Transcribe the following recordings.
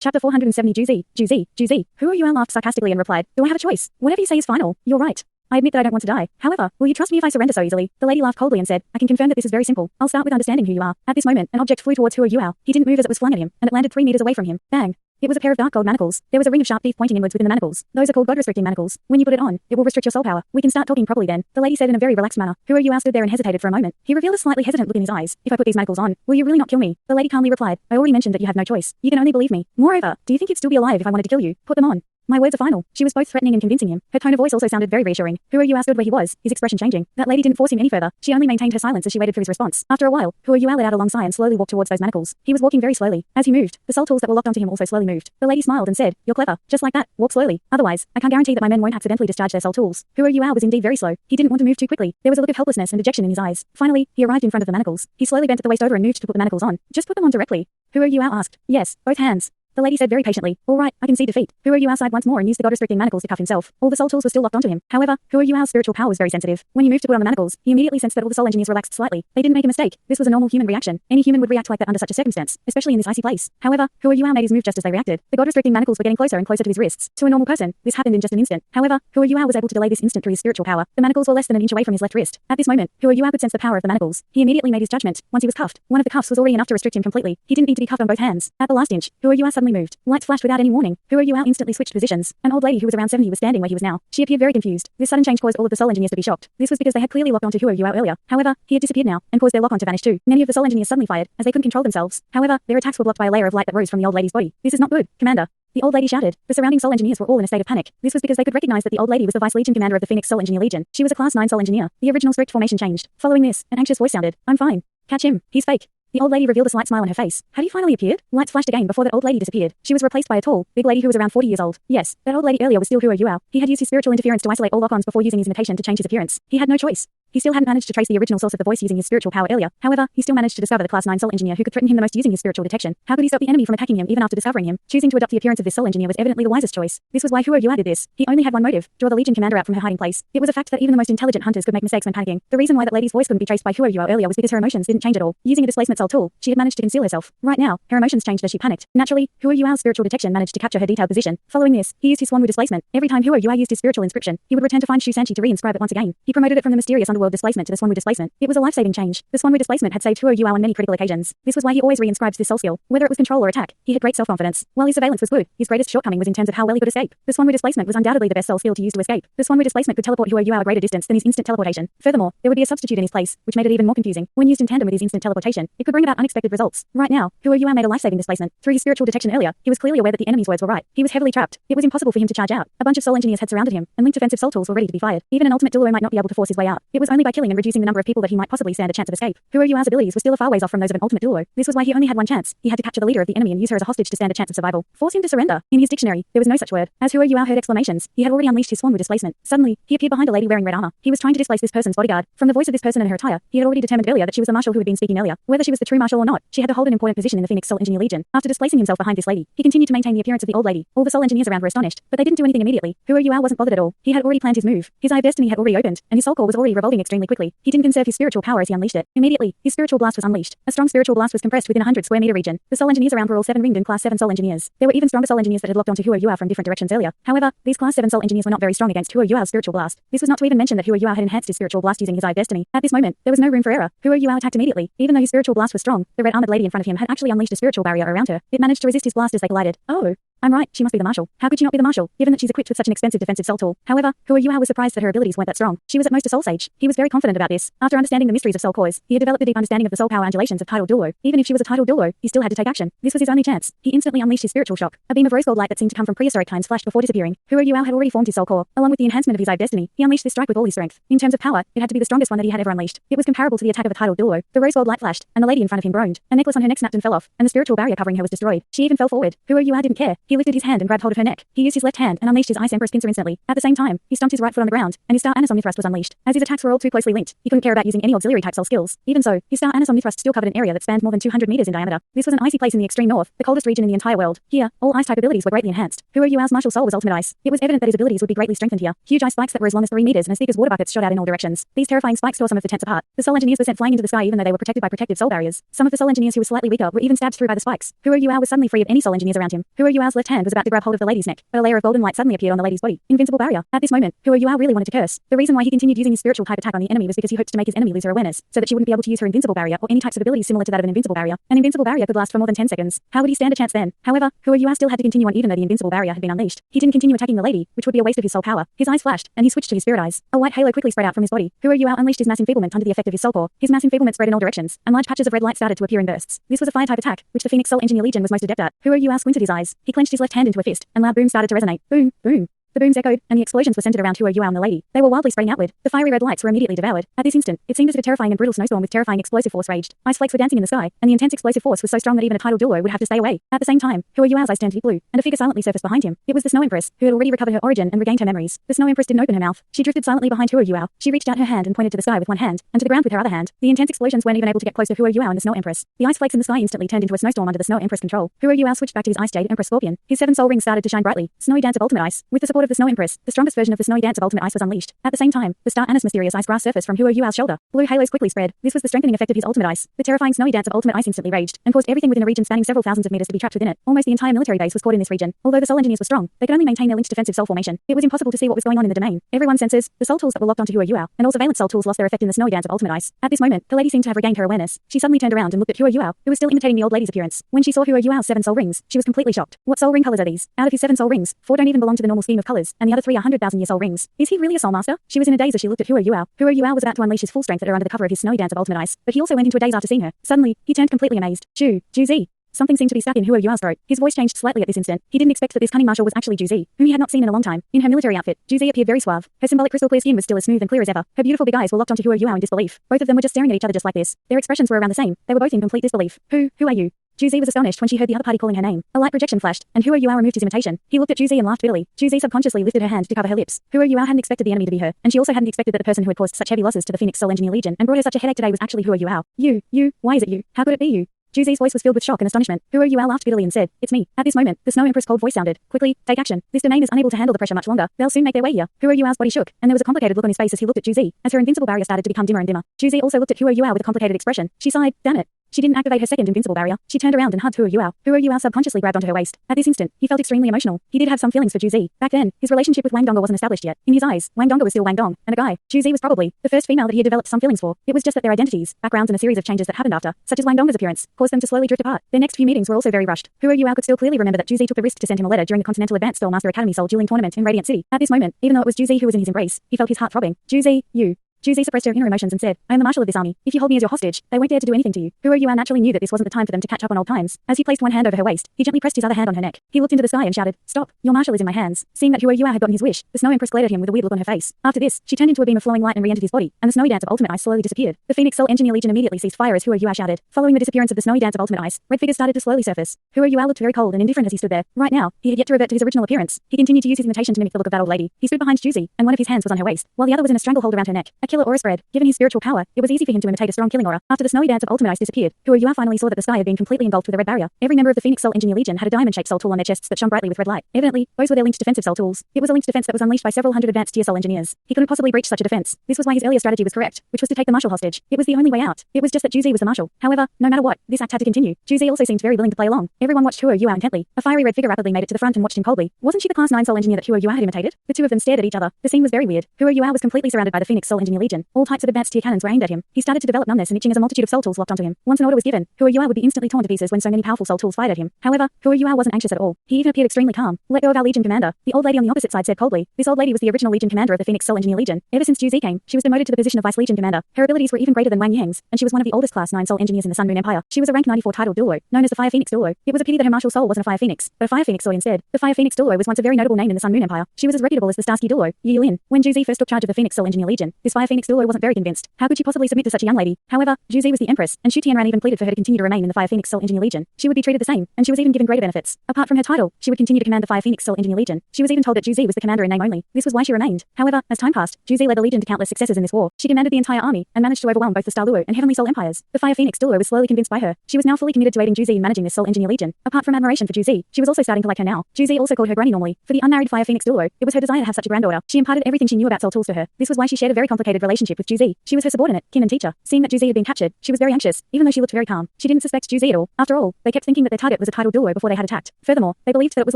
Chapter 470 Juzi. Who Yuao laughed sarcastically and replied, do I have a choice? Whatever you say is final. You're right. I admit that I don't want to die. However, will you trust me if I surrender so easily? The lady laughed coldly and said, I can confirm that this is very simple. I'll start with understanding who you are. At this moment, an object flew towards Hua Yuao. He didn't move as it was flung at him, and it landed 3 meters away from him. Bang. It was a pair of dark gold manacles. There was a ring of sharp teeth pointing inwards within the manacles. Those are called God-restricting manacles. When you put it on, it will restrict your soul power. We can start talking properly then, the lady said in a very relaxed manner. Hua Yuao stood there and hesitated for a moment. He revealed a slightly hesitant look in his eyes. If I put these manacles on, will you really not kill me? The lady calmly replied, I already mentioned that you have no choice. You can only believe me. Moreover, do you think you'd still be alive if I wanted to kill you? Put them on. My words are final. She was both threatening and convincing him. Her tone of voice also sounded very reassuring. Hua Yuao stood where he was, his expression changing. That lady didn't force him any further. She only maintained her silence as she waited for his response. After a while, Hua Yuao let out a long sigh and slowly walked towards those manacles. He was walking very slowly. As he moved, the soul tools that were locked onto him also slowly moved. The lady smiled and said, You're clever. Just like that. Walk slowly. Otherwise, I can't guarantee that my men won't accidentally discharge their soul tools. Hua Yuao was indeed very slow. He didn't want to move too quickly. There was a look of helplessness and dejection in his eyes. Finally, he arrived in front of the manacles. He slowly bent at the waist over and moved to put the manacles on. Just put them on directly. Hua Yuao asked. Yes, both hands. The lady said very patiently, all right, I can see defeat. Hua Yuao sighed once more and used the God-restricting manacles to cuff himself. All the soul tools were still locked onto him. However, Hua Yuao's spiritual power was very sensitive. When he moved to put on the manacles, he immediately sensed that all the soul engineers relaxed slightly. They didn't make a mistake. This was a normal human reaction. Any human would react like that under such a circumstance, especially in this icy place. However, Hua Yuao made his move just as they reacted. The God-restricting manacles were getting closer and closer to his wrists. To a normal person, this happened in just an instant. However, Hua Yuao was able to delay this instant through his spiritual power. The manacles were less than an inch away from his left wrist. At this moment, Hua Yuao could sense the power of the manacles. He immediately made his judgment. Once he was cuffed, one of the cuffs was already enough to restrict him completely. He didn't need to be cuffed on both hands. At the last inch, Hua Yuao suddenly moved. Lights flashed without any warning. Hua Yuao instantly switched positions. An old lady who was around 70 was standing where he was now. She appeared very confused. This sudden change caused all of the soul engineers to be shocked. This was because they had clearly locked onto Hua Yuao earlier. However, he had disappeared now, and caused their lock-on to vanish too. Many of the soul engineers suddenly fired, as they couldn't control themselves. However, their attacks were blocked by a layer of light that rose from the old lady's body. This is not good, Commander. The old lady shouted. The surrounding soul engineers were all in a state of panic. This was because they could recognize that the old lady was the Vice Legion commander of the Phoenix Soul Engineer Legion. She was a Class 9 Soul Engineer. The original strict formation changed. Following this, an anxious voice sounded. I'm fine. Catch him. He's fake. The old lady revealed a slight smile on her face. Had he finally appeared? Lights flashed again before that old lady disappeared. She was replaced by a tall, big lady who was around 40 years old. Yes, that old lady earlier was still Hua Yuao. He had used his spiritual interference to isolate all lock-ons before using his imitation to change his appearance. He had no choice. He still hadn't managed to trace the original source of the voice using his spiritual power earlier. However, he still managed to discover the Class 9 Soul Engineer who could threaten him the most using his spiritual detection. How could he stop the enemy from attacking him even after discovering him? Choosing to adopt the appearance of this Soul Engineer was evidently the wisest choice. This was why Hua Yuao did this. He only had one motive: draw the Legion commander out from her hiding place. It was a fact that even the most intelligent hunters could make mistakes when panicking. The reason why that lady's voice couldn't be traced by Hua Yuao earlier was because her emotions didn't change at all. Using a displacement soul tool, she had managed to conceal herself. Right now, her emotions changed as she panicked. Naturally, Hua Yuao's spiritual detection managed to capture her detailed position. Following this, he used his Swanwu displacement. Every time Hua Yuao used his spiritual inscription, he would return to find Shu Sanchi to reinscribe it once again. He promoted it from the mysterious underworld displacement to the Swanwu displacement. It was a life-saving change. The Swanwu displacement had saved Hua Yuao on many critical occasions. This was why he always reinscribes this soul skill. Whether it was control or attack, he had great self-confidence. While his surveillance was good, his greatest shortcoming was in terms of how well he could escape. The Swanwu displacement was undoubtedly the best soul skill to use to escape. The Swanwu displacement could teleport Hua Yuao a greater distance than his instant teleportation. Furthermore, there would be a substitute in his place, which made it even more confusing. When used in tandem with his instant teleportation, it could bring about unexpected results. Right now, Hua Yuao made a life-saving displacement. Through his spiritual detection earlier, he was clearly aware that the enemy's words were right. He was heavily trapped. It was impossible for him to charge out. A bunch of soul engineers had surrounded him, and linked defensive soul tools were ready to be fired. Even an ultimate Douluo might not be able to force his way out. It was only by killing and reducing the number of people that he might possibly stand a chance of escape. Hua Yuao's abilities were still a far ways off from those of an ultimate Douluo. This was why he only had one chance. He had to capture the leader of the enemy and use her as a hostage to stand a chance of survival. Force him to surrender. In his dictionary, there was no such word. As Hua Yuao heard exclamations, he had already unleashed his Swanwu displacement. Suddenly, he appeared behind a lady wearing red armor. He was trying to displace this person's bodyguard. From the voice of this person and her attire, he had already determined earlier that she was the marshal who had been speaking earlier. Whether she was the true marshal or not, she had to hold an important position in the Phoenix Soul Engineer Legion. After displacing himself behind this lady, he continued to maintain the appearance of the old lady. All the soul engineers around were astonished, but they didn't do anything immediately. Hua Yuao wasn't bothered at all. He had already planned his move. His eye of destiny had already opened, and his soul core was already revolving extremely quickly. He didn't conserve his spiritual power as he unleashed it. Immediately, his spiritual blast was unleashed. A strong spiritual blast was compressed within a 100 square meter region. The soul engineers around were all 7 ringed and Class 7 soul engineers. There were even stronger soul engineers that had locked onto Hua Yuao from different directions earlier. However, these Class 7 soul engineers were not very strong against Hua Yuao's spiritual blast. This was not to even mention that Hua Yuao had enhanced his spiritual blast using his eye of destiny. At this moment, there was no room for error. Hua Yuao attacked immediately. Even though his spiritual blast was strong, the red armored lady in front of him had actually unleashed a spiritual barrier around her. It managed to resist his blast as they collided. Oh. I'm right, she must be the marshal. How could she not be the marshal, given that she's equipped with such an expensive defensive soul tool? However, Hua Yuao was surprised that her abilities weren't that strong. She was at most a soul sage. He was very confident about this. After understanding the mysteries of soul cores, he had developed a deep understanding of the soul power undulations of tidal Douluo. Even if she was a tidal Douluo, he still had to take action. This was his only chance. He instantly unleashed his spiritual shock. A beam of rose gold light that seemed to come from prehistoric times flashed before disappearing. Hua Yuao had already formed his soul core. Along with the enhancement of his eye of destiny, he unleashed this strike with all his strength. In terms of power, it had to be the strongest one that he had ever unleashed. It was comparable to the attack of a tidal Douluo. The rose gold light flashed, and the lady in front of him groaned. A necklace on her neck snapped and fell off, and the spiritual barrier covering her was destroyed. She even fell forward. Hua Yuao didn't care. He lifted his hand and grabbed hold of her neck. He used his left hand and unleashed his Ice Empress pincer instantly. At the same time, he stomped his right foot on the ground, and his Star Anasom Thrust was unleashed. As his attacks were all too closely linked, he couldn't care about using any auxiliary type soul skills. Even so, his Star Anasom Thrust still covered an area that spanned more than 200 meters in diameter. This was an icy place in the extreme north, the coldest region in the entire world. Here, all ice type abilities were greatly enhanced. Huo Yuao's martial soul was ultimate ice. It was evident that his abilities would be greatly strengthened here. Huge ice spikes that were as long as 3 meters and as thick as water buckets shot out in all directions. These terrifying spikes tore some of the tents apart. The soul engineers were sent flying into the sky even though they were protected by protective soul barriers. Some of the soul engineers who were slightly weaker were even stabbed through by the spikes. Huo Yuao was suddenly free of any soul engineers around him. Huo Yuao's left hand was about to grab hold of the lady's neck, but a layer of golden light suddenly appeared on the lady's body. Invincible barrier. At this moment, Huo Yuao really wanted to curse. The reason why he continued using his spiritual type attack on the enemy was because he hoped to make his enemy lose her awareness, so that she wouldn't be able to use her invincible barrier or any types of abilities similar to that of an invincible barrier. An invincible barrier could last for more than 10 seconds. How would he stand a chance then? However, Huo Yuao still had to continue on even though the invincible barrier had been unleashed. He didn't continue attacking the lady, which would be a waste of his soul power. His eyes flashed, and he switched to his spirit eyes. A white halo quickly spread out from his body. Huo Yuao unleashed his mass enfeeblement under the effect of his soul core. His mass enfeeblement spread in all directions, and large patches of red light started to appear in bursts. This was a fire type attack, which the Phoenix Soul Engineer Legion was most adept at. Huo Yuao squinted his eyes. He clenched his left hand into a fist, and loud booms started to resonate. Boom, boom. The booms echoed, and the explosions were centered around Huo Yuao and the lady. They were wildly spraying outward. The fiery red lights were immediately devoured. At this instant, it seemed as if a terrifying and brutal snowstorm with terrifying explosive force raged. Ice flakes were dancing in the sky, and the intense explosive force was so strong that even a tidal Douluo would have to stay away. At the same time, Huo Yuao's eyes turned deep blue, and a figure silently surfaced behind him. It was the Snow Empress, who had already recovered her origin and regained her memories. The Snow Empress didn't open her mouth. She drifted silently behind Huo Yuao. She reached out her hand and pointed to the sky with one hand, and to the ground with her other hand. The intense explosions weren't even able to get close to Huo Yuao and the Snow Empress. The ice flakes in the sky instantly turned into a snowstorm under the Snow Empress control. Huo Yuao switched back to his Ice Jade Empress Scorpion. His 7 soul rings started to shine brightly. Snowy Dance of Ultimate Ice. With the support of the Snow Empress, the strongest version of the Snowy Dance of Ultimate Ice was unleashed. At the same time, the Star Ana's mysterious ice grass surfaced from Huo Yuao's shoulder. Blue halos quickly spread. This was the strengthening effect of his ultimate ice. The terrifying Snowy Dance of Ultimate Ice instantly raged, and caused everything within a region spanning several thousands of meters to be trapped within it. Almost the entire military base was caught in this region. Although the soul engineers were strong, they could only maintain their linked defensive soul formation. It was impossible to see what was going on in the domain. Everyone's senses, the soul tools that were locked onto Huo Yuao, and all surveillance soul tools lost their effect in the Snowy Dance of Ultimate Ice. At this moment, the lady seemed to have regained her awareness. She suddenly turned around and looked at Huo Yuao, who was still imitating the old lady's appearance. When she saw Huo Yuao's 7 soul rings, she was completely shocked. What soul ring colors are these? Out of his 7 soul rings, 4 don't even belong to the normal scheme of colors, and the other 3 are 100,000-year soul rings. Is he really a soul master? She was in a daze as she looked at Huo Yuao. Huo Yuao was about to unleash his full strength at her under the cover of his Snowy Dance of Ultimate Ice, but he also went into a daze after seeing her. Suddenly, he turned completely amazed. Juzi. Something seemed to be stuck in Huo Yuao's throat. His voice changed slightly at this instant. He didn't expect that this cunning marshal was actually Juzi, whom he had not seen in a long time. In her military outfit, Juzi appeared very suave. Her symbolic crystal clear skin was still as smooth and clear as ever. Her beautiful big eyes were locked onto Huo Yuao in disbelief. Both of them were just staring at each other just like this. Their expressions were around the same. They were both in complete disbelief. Who are you? Juzi was astonished when she heard the other party calling her name. A light projection flashed, and Huo Yuao removed his imitation. He looked at Juzi and laughed bitterly. Juzi subconsciously lifted her hand to cover her lips. Huo Yuao hadn't expected the enemy to be her, and she also hadn't expected that the person who had caused such heavy losses to the Phoenix Soul Engineer Legion and brought her such a headache today was actually Huo Yuao. You, why is it you? How could it be you? Juzi's voice was filled with shock and astonishment. Huo Yuao laughed bitterly and said, "It's me." At this moment, the Snow Empress' cold voice sounded. "Quickly, take action. This domain is unable to handle the pressure much longer. They'll soon make their way here." Huo Yuao's body shook, and there was a complicated look on his face as he looked at Juzi, as her invincible barrier started to become dimmer and dimmer. Juzi also looked at Huo Yuao with a complicated expression. She sighed, "Damn it." She didn't activate her second invincible barrier. She turned around and hugged Huo Yuao. Huo Yuao subconsciously grabbed onto her waist. At this instant, he felt extremely emotional. He did have some feelings for Juzi. Back then, his relationship with Wang Donga wasn't established yet. In his eyes, Wang Donga was still Wang Dong, and a guy. Juzi was probably the first female that he had developed some feelings for. It was just that their identities, backgrounds, and a series of changes that happened after, such as Wang Donga's appearance, caused them to slowly drift apart. Their next few meetings were also very rushed. Huo Yuao could still clearly remember that Juzi took the risk to send him a letter during the Continental Advanced Spellmaster Academy Soul Dueling Tournament in Radiant City. At this moment, even though it was Juzi who was in his embrace, he felt his heart throbbing. Juzi, you. Juzi suppressed her inner emotions and said, "I am the marshal of this army. If you hold me as your hostage, they won't dare to do anything to you." Huo Yuao naturally knew that this wasn't the time for them to catch up on old times. As he placed one hand over her waist, he gently pressed his other hand on her neck. He looked into the sky and shouted, "Stop! Your marshal is in my hands." Seeing that Huo Yuao had gotten his wish, the Snow Empress glared at him with a weird look on her face. After this, she turned into a beam of flowing light and re-entered his body, and the Snowy Dance of Ultimate Ice slowly disappeared. The Phoenix Soul Engineer Legion immediately ceased fire as Huo Yuao shouted. Following the disappearance of the Snowy Dance of Ultimate Ice, red figures started to slowly surface. Huo Yuao looked very cold and indifferent as he stood there. Right now, he had yet to revert to his original appearance. He continued to use his imitation to mimic the look of that old lady. He stood behind Juzi, and one of his hands was on her waist, while the other was in a stranglehold around her neck. A killer aura spread. Given his spiritual power, it was easy for him to imitate a strong killing aura. After the Snowy Dance of Ultimate Ice disappeared, Huo Yuao finally saw that the sky had been completely engulfed with a red barrier. Every member of the Phoenix Soul Engineer Legion had a diamond-shaped soul tool on their chests that shone brightly with red light. Evidently, those were their linked defensive soul tools. It was a linked defense that was unleashed by several hundred advanced tier soul engineers. He couldn't possibly breach such a defense. This was why his earlier strategy was correct, which was to take the marshal hostage. It was the only way out. It was just that Juzi was the marshal. However, no matter what, this act had to continue. Juzi also seemed very willing to play along. Everyone watched Huo Yuao intently. A fiery red figure rapidly made it to the front and watched him coldly. Wasn't she the Class 9 soul engineer that Huo Yuao had imitated? The two of them stared at each other. The scene was very weird. Huo Yuao was completely surrounded by the Phoenix Soul Engineer Legion. All types of advanced tier cannons were aimed at him. He started to develop numbness and itching as a multitude of soul tools locked onto him. Once an order was given, Huo Yuao would be instantly torn to pieces when so many powerful soul tools fired at him. However, Huo Yuao wasn't anxious at all. He even appeared extremely calm. "Let go of our Legion commander," the old lady on the opposite side said coldly. This old lady was the original Legion commander of the Phoenix Soul Engineer Legion. Ever since Juzi came, she was demoted to the position of Vice Legion commander. Her abilities were even greater than Wang Yang's, and she was one of the oldest Class 9 soul engineers in the Sun Moon Empire. She was a rank 94 titled Douluo, known as the Fire Phoenix Douluo. It was a pity that her martial soul wasn't a Fire Phoenix, but a Fire Phoenix soul instead. The Fire Phoenix Douluo was once a very notable name in the Sun Moon Empire. She was as reputable as the Starsky Douluo, Yi Lin. When Juzi first took charge of the Phoenix Soul Engineer Legion, this Fire Phoenix Douluo wasn't very convinced. How could she possibly submit to such a young lady? However, Zhu Zi was the empress, and Shu Tianran even pleaded for her to continue to remain in the Fire Phoenix Soul Engineer Legion. She would be treated the same, and she was even given greater benefits. Apart from her title, she would continue to command the Fire Phoenix Soul Engineer Legion. She was even told that Zhu Zi was the commander in name only. This was why she remained. However, as time passed, Zhu Zi led the legion to countless successes in this war. She commanded the entire army, and managed to overwhelm both the Douluo and Heavenly Soul empires. The Fire Phoenix Douluo was slowly convinced by her. She was now fully committed to aiding Zhu Zi in managing this Soul Engineer Legion. Apart from admiration for Zhu Zi, she was also starting to like her now. Zhu Zi also called her granny normally. For the unmarried Fire Phoenix Douluo, it was her desire to have such a granddaughter. She imparted everything she knew about soul tools to her. This was why she shared a very complicated relationship with Zhu Zi. She was her subordinate, kin and teacher. Seeing that Zhu Zi had been captured, she was very anxious, even though she looked very calm. She didn't suspect Zhu Zi at all. After all, they kept thinking that their target was a titled Douluo before they had attacked. Furthermore, they believed that it was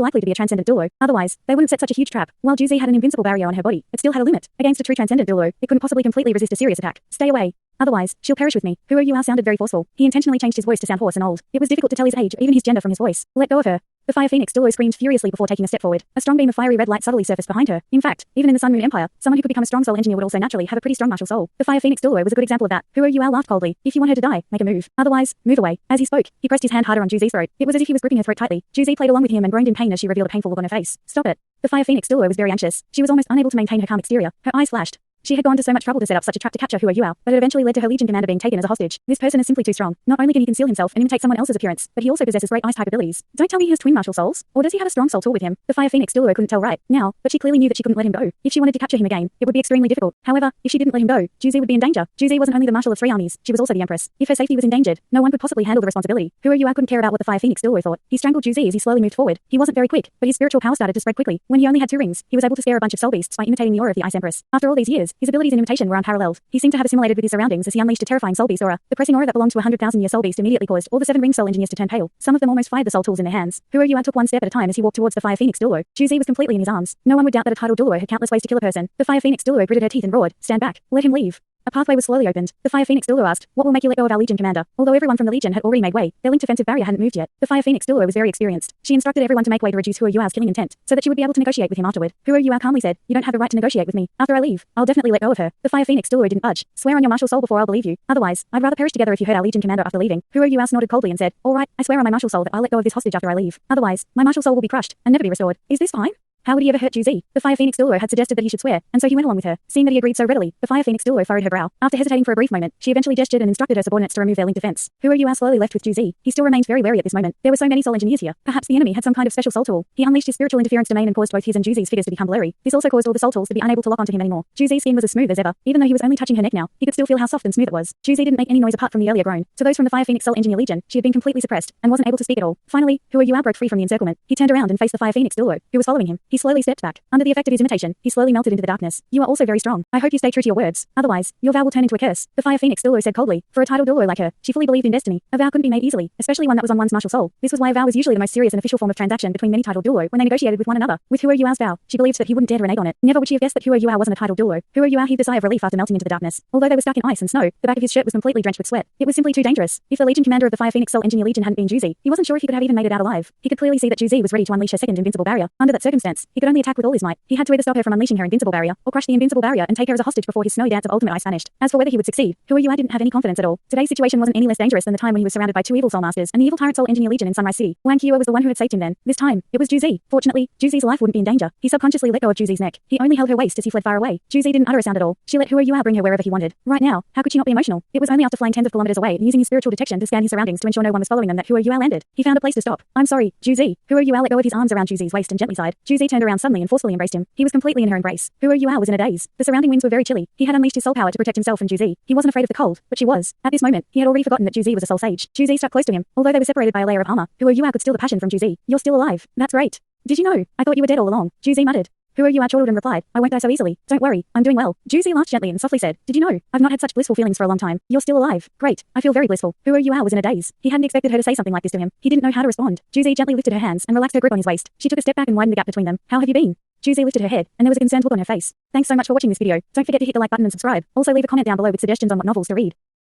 likely to be a transcendent Douluo. Otherwise, they wouldn't set such a huge trap. While Zhu Zi had an invincible barrier on her body, it still had a limit. Against a true transcendent Douluo, it couldn't possibly completely resist a serious attack. Stay away. Otherwise, she'll perish with me. Huo Yuao sounded very forceful. He intentionally changed his voice to sound hoarse and old. It was difficult to tell his age or even his gender from his voice. Let go of her. The Fire Phoenix Douluo screamed furiously before taking a step forward. A strong beam of fiery red light subtly surfaced behind her. In fact, even in the Sun Moon Empire, someone who could become a strong soul engineer would also naturally have a pretty strong martial soul. The Fire Phoenix Douluo was a good example of that. Huo Yuao laughed coldly. If you want her to die, make a move. Otherwise, move away. As he spoke, he pressed his hand harder on Zhu Zi's throat. It was as if he was gripping her throat tightly. Zhu Zi played along with him and groaned in pain as she revealed a painful look on her face. Stop it. The Fire Phoenix Douluo was very anxious. She was almost unable to maintain her calm exterior. Her eyes flashed. She had gone to so much trouble to set up such a trap to capture Huo Yuao, but it eventually led to her legion commander being taken as a hostage. This person is simply too strong. Not only can he conceal himself and imitate someone else's appearance, but he also possesses great ice-type abilities. Don't tell me he has twin martial souls, or does he have a strong soul tool with him? The Fire Phoenix Douluo couldn't tell right now, but she clearly knew that she couldn't let him go. If she wanted to capture him again, it would be extremely difficult. However, if she didn't let him go, Zhu Zi would be in danger. Zhu Zi wasn't only the marshal of 3 armies, she was also the empress. If her safety was endangered, no one could possibly handle the responsibility. Huo Yuao couldn't care about what the Fire Phoenix Douluo thought. He strangled Zhu Zi as he slowly moved forward. He wasn't very quick, but his spiritual power started to spread quickly. When he only had 2 rings, he was able to scare a bunch of soul beasts by imitating the aura of the Ice Empress. After all these years, his abilities in imitation were unparalleled. He seemed to have assimilated with his surroundings as he unleashed a terrifying soul beast aura. The pressing aura that belonged to a 100,000-year soul beast immediately caused all the 7 ring soul engineers to turn pale. Some of them almost fired the soul tools in their hands. Huo Yuao took one step at a time as he walked towards the Fire Phoenix Douluo. Zhu Zi was completely in his arms. No one would doubt that a titled Douluo had countless ways to kill a person. The Fire Phoenix Douluo gritted her teeth and roared, "Stand back. Let him leave." A pathway was slowly opened. The Fire Phoenix Douluo asked, "What will make you let go of our Legion commander?" Although everyone from the Legion had already made way, their linked defensive barrier hadn't moved yet. The Fire Phoenix Douluo was very experienced. She instructed everyone to make way to reduce Huo Yuao's killing intent, so that she would be able to negotiate with him afterward. Huo Yuao calmly said, "You don't have the right to negotiate with me. After I leave, I'll definitely let go of her." The Fire Phoenix Douluo didn't budge. "Swear on your martial soul before I'll believe you. Otherwise, I'd rather perish together if you hurt our Legion commander after leaving." Huo Yuao snorted coldly and said, "All right, I swear on my martial soul that I'll let go of this hostage after I leave. Otherwise, my martial soul will be crushed and never be restored. Is this fine?" How would he ever hurt Zhu Zi? The Fire Phoenix Douluo had suggested that he should swear, and so he went along with her. Seeing that he agreed so readily, the Fire Phoenix Douluo furrowed her brow. After hesitating for a brief moment, she eventually gestured and instructed her subordinates to remove their linked defense. Huo Yuao slowly left with Zhu Zi. He still remained very wary at this moment. There were so many soul engineers here. Perhaps the enemy had some kind of special soul tool. He unleashed his spiritual interference domain and caused both his and Zhu Zi's figures to become blurry. This also caused all the soul tools to be unable to lock onto him anymore. Zhu Zi's skin was as smooth as ever. Even though he was only touching her neck now, he could still feel how soft and smooth it was. Zhu Zi didn't make any noise apart from the earlier groan. To those from the Fire Phoenix Soul Engineer Legion, she had been completely suppressed and wasn't able to speak at all. Finally, Huo Yuao broke free from the encirclement. He turned around and faced the Fire Phoenix Douluo, who was following him. He slowly stepped back. Under the effect of his imitation, he slowly melted into the darkness. "You are also very strong. I hope you stay true to your words. Otherwise, your vow will turn into a curse." The Fire Phoenix Douluo said coldly. For a titled Douluo like her, she fully believed in destiny. A vow couldn't be made easily, especially one that was on one's martial soul. This was why a vow was usually the most serious and official form of transaction between many titled Douluo when they negotiated with one another. With Huo Yuao's vow, she believed that he wouldn't dare to renege on it. Never would she have guessed that Huo Yuao wasn't a titled Douluo. Huo Yuao heaved a sigh of relief after melting into the darkness. Although they were stuck in ice and snow, the back of his shirt was completely drenched with sweat. It was simply too dangerous. If the Legion commander of the Fire Phoenix Soul Engineer Legion hadn't been Zhu Zi, he wasn't sure if he could have even made it out alive. He could clearly see that Zhu Zi was ready to unleash her second invincible barrier. Under that circumstance, he could only attack with all his might. He had to either stop her from unleashing her invincible barrier, or crush the invincible barrier and take her as a hostage before his snowy dance of ultimate ice vanished. As for whether he would succeed, Huo Yuao didn't have any confidence at all. Today's situation wasn't any less dangerous than the time when he was surrounded by 2 evil soul masters and the evil tyrant Soul Engineer Legion in Sunrise City. Wang Qiuo was the one who had saved him then. This time, it was Zhu Zi. Fortunately, Zhu Zi's life wouldn't be in danger. He subconsciously let go of Zhu Zi's neck. He only held her waist as he fled far away. Zhu Zi didn't utter a sound at all. She let Huo Yuao bring her wherever he wanted. Right now, how could she not be emotional? It was only after flying tens of kilometers away and using his spiritual detection to scan his surroundings to ensure no one was following them that Huo Yuao landed. He found a place to stop. "I'm sorry, Zhu Zi." Huo Yuao let go of his arms around Zhu Zi's waist and gently sighed. Zhu Zi turned around suddenly and forcefully embraced him. He was completely in her embrace. Huo Yuao was in a daze. The surrounding winds were very chilly. He had unleashed his soul power to protect himself from Zhu Zi. He wasn't afraid of the cold, but she was. At this moment, he had already forgotten that Zhu Zi was a soul sage. Zhu Zi stuck close to him. Although they were separated by a layer of armor, Huo Yuao could steal the passion from Zhu Zi. "You're still alive. That's great. Did you know? I thought you were dead all along." Zhu Zi muttered. Huo Yuao chortled and replied, "I won't die so easily. Don't worry, I'm doing well." Zhu Zi laughed gently and softly said, "Did you know? I've not had such blissful feelings for a long time. You're still alive. Great. I feel very blissful." Huo Yuao was in a daze. He hadn't expected her to say something like this to him. He didn't know how to respond. Zhu Zi gently lifted her hands and relaxed her grip on his waist. She took a step back and widened the gap between them. "How have you been?" Zhu Zi lifted her head, and there was a concerned look on her face. "Thanks so much for watching this video. Don't forget to hit the like button and subscribe. Also leave a comment down below with suggestions on what novels to read.